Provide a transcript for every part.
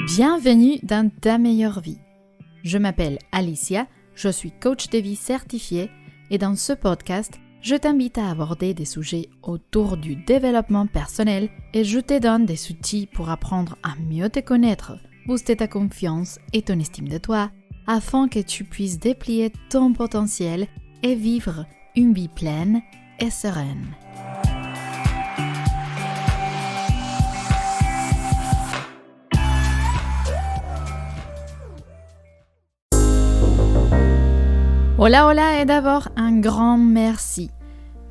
Bienvenue dans ta meilleure vie. Je m'appelle Alicia, je suis coach de vie certifiée et dans ce podcast, je t'invite à aborder des sujets autour du développement personnel et je te donne des outils pour apprendre à mieux te connaître, booster ta confiance et ton estime de toi afin que tu puisses déplier ton potentiel et vivre une vie pleine et sereine. Hola et d'abord un grand merci.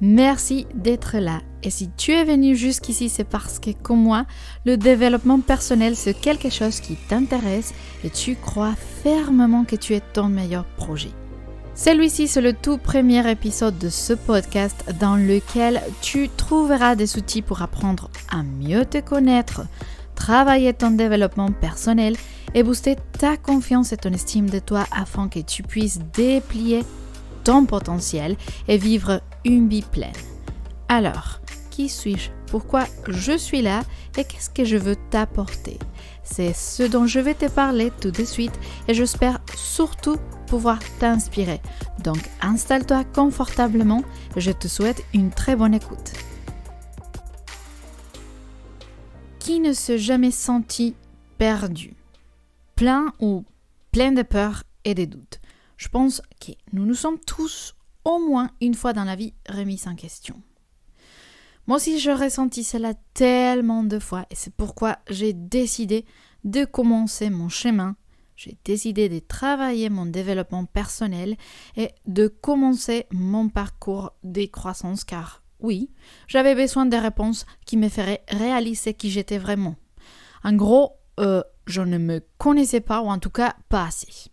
Merci d'être là. Et si tu es venu jusqu'ici, c'est parce que comme moi, le développement personnel c'est quelque chose qui t'intéresse et tu crois fermement que tu es ton meilleur projet. Celui-ci, c'est le tout premier épisode de ce podcast dans lequel tu trouveras des outils pour apprendre à mieux te connaître, travailler ton développement personnel et booster ta confiance et ton estime de toi afin que tu puisses déplier ton potentiel et vivre une vie pleine. Alors, qui suis-je? Pourquoi je suis là? Et qu'est-ce que je veux t'apporter? C'est ce dont je vais te parler tout de suite et j'espère surtout pouvoir t'inspirer. Donc, installe-toi confortablement et je te souhaite une très bonne écoute. Qui ne s'est jamais senti perdu? Plein de peur et de doutes. Je pense que nous nous sommes tous, au moins une fois dans la vie, remis en question. Moi aussi, je ressentis cela tellement de fois et c'est pourquoi j'ai décidé de commencer mon chemin. J'ai décidé de travailler mon développement personnel et de commencer mon parcours de croissance car, oui, j'avais besoin de réponses qui me feraient réaliser qui j'étais vraiment. En gros, je ne me connaissais pas ou en tout cas pas assez.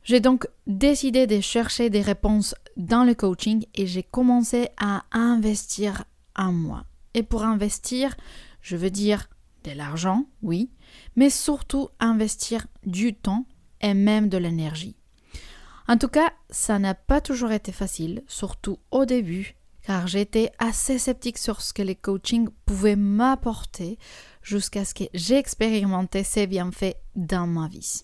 J'ai donc décidé de chercher des réponses dans le coaching et j'ai commencé à investir en moi. Et pour investir, je veux dire de l'argent, oui, mais surtout investir du temps et même de l'énergie. En tout cas, ça n'a pas toujours été facile, surtout au début, car j'étais assez sceptique sur ce que le coaching pouvait m'apporter jusqu'à ce que j'ai expérimenté ces bienfaits dans ma vie.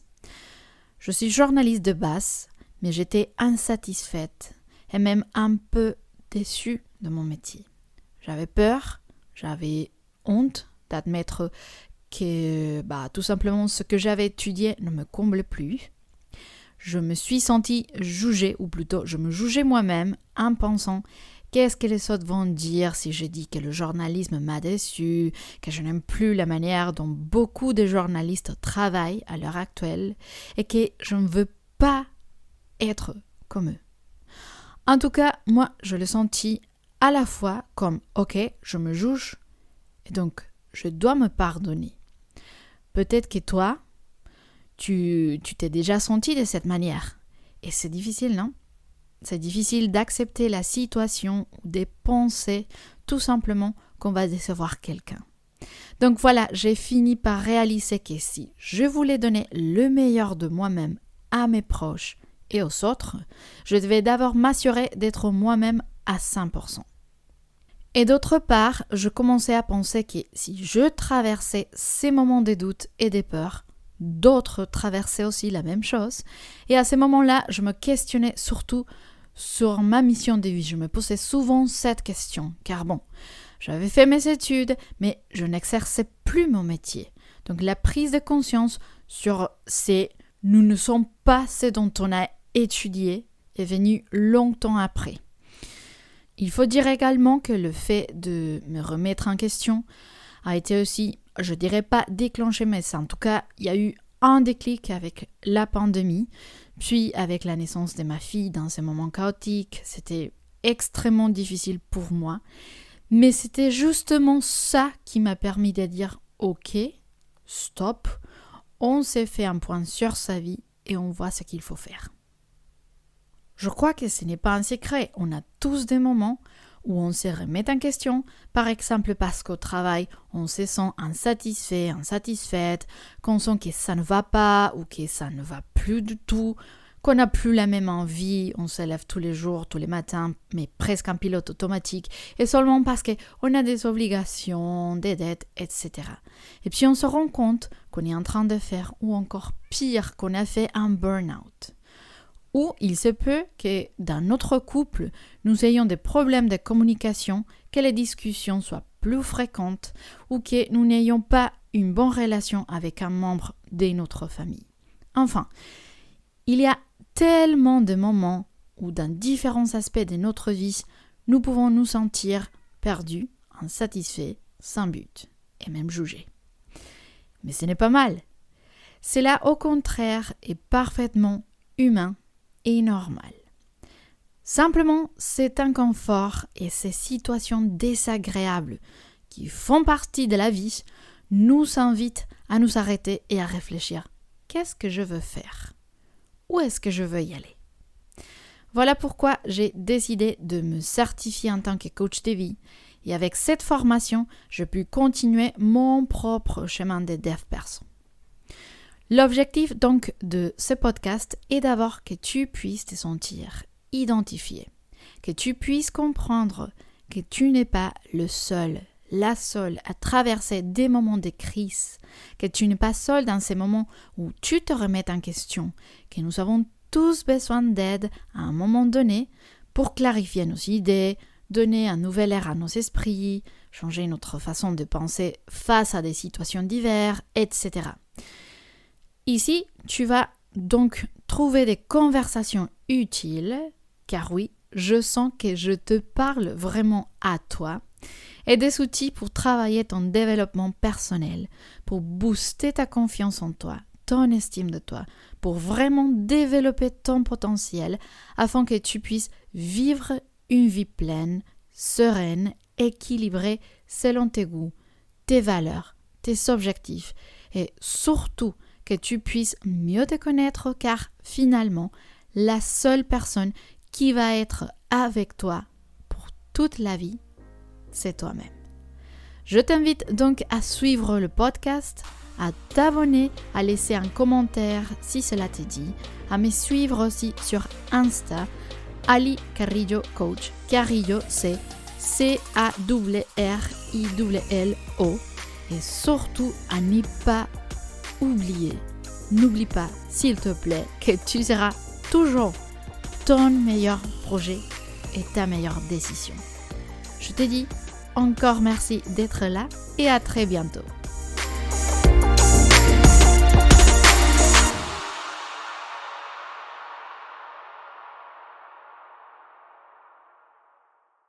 Je suis journaliste de base, mais j'étais insatisfaite et même un peu déçue de mon métier. J'avais peur, j'avais honte d'admettre que tout simplement ce que j'avais étudié ne me comblait plus. Je me suis sentie jugée, ou plutôt je me jugeais moi-même en pensant qu'est-ce que les autres vont dire si je dis que le journalisme m'a déçu, que je n'aime plus la manière dont beaucoup de journalistes travaillent à l'heure actuelle et que je ne veux pas être comme eux. En tout cas, moi, je le sentis à la fois comme « ok, je me juge et donc je dois me pardonner ». Peut-être que toi, tu t'es déjà senti de cette manière et c'est difficile, non ? C'est difficile d'accepter la situation ou de penser tout simplement qu'on va décevoir quelqu'un. Donc voilà, j'ai fini par réaliser que si je voulais donner le meilleur de moi-même à mes proches et aux autres, je devais d'abord m'assurer d'être moi-même à 100%. Et d'autre part, je commençais à penser que si je traversais ces moments de doute et de peur, d'autres traversaient aussi la même chose. Et à ces moments-là, je me questionnais surtout sur ma mission de vie. Je me posais souvent cette question, car j'avais fait mes études, mais je n'exerçais plus mon métier. Donc la prise de conscience sur nous ne sommes pas ce dont on a étudié est venue longtemps après. Il faut dire également que le fait de me remettre en question a été aussi, je dirais pas déclenché, mais en tout cas, il y a eu un déclic avec la pandémie, puis avec la naissance de ma fille dans ces moments chaotiques. C'était extrêmement difficile pour moi, mais c'était justement ça qui m'a permis de dire « ok, stop, on s'est fait un point sur sa vie et on voit ce qu'il faut faire ». Je crois que ce n'est pas un secret, on a tous des moments où on se remet en question, par exemple parce qu'au travail, on se sent insatisfaite, qu'on sent que ça ne va pas ou que ça ne va plus du tout, qu'on n'a plus la même envie, on se lève tous les jours, tous les matins, mais presque en pilote automatique, et seulement parce qu'on a des obligations, des dettes, etc. Et puis on se rend compte qu'on est en train de faire, ou encore pire, qu'on a fait un burn-out. Ou il se peut que dans notre couple, nous ayons des problèmes de communication, que les discussions soient plus fréquentes, ou que nous n'ayons pas une bonne relation avec un membre de notre famille. Enfin, il y a tellement de moments où dans différents aspects de notre vie, nous pouvons nous sentir perdus, insatisfaits, sans but, et même jugés. Mais ce n'est pas mal. Cela, au contraire, est parfaitement humain et normal. Simplement, cet inconfort et ces situations désagréables qui font partie de la vie nous invitent à nous arrêter et à réfléchir. Qu'est-ce que je veux faire ? Où est-ce que je veux y aller ? Voilà pourquoi j'ai décidé de me certifier en tant que coach de vie. Et avec cette formation, je peux continuer mon propre chemin de dev perso. L'objectif donc de ce podcast est d'abord que tu puisses te sentir identifié, que tu puisses comprendre que tu n'es pas le seul, la seule à traverser des moments de crise, que tu n'es pas seul dans ces moments où tu te remets en question, que nous avons tous besoin d'aide à un moment donné pour clarifier nos idées, donner un nouvel air à nos esprits, changer notre façon de penser face à des situations diverses, etc. Ici, tu vas donc trouver des conversations utiles, car oui, je sens que je te parle vraiment à toi, et des outils pour travailler ton développement personnel, pour booster ta confiance en toi, ton estime de toi, pour vraiment développer ton potentiel afin que tu puisses vivre une vie pleine, sereine, équilibrée selon tes goûts, tes valeurs, tes objectifs et surtout que tu puisses mieux te connaître car finalement, la seule personne qui va être avec toi pour toute la vie, c'est toi-même. Je t'invite donc à suivre le podcast, à t'abonner, à laisser un commentaire si cela te dit, à me suivre aussi sur Insta, Ali Carrillo Coach. Carrillo, c'est C-A-R-R-I-L-L-O. Et surtout, à ne pas oublier, n'oublie pas, s'il te plaît, que tu seras toujours ton meilleur projet et ta meilleure décision. Je te dis encore merci d'être là et à très bientôt.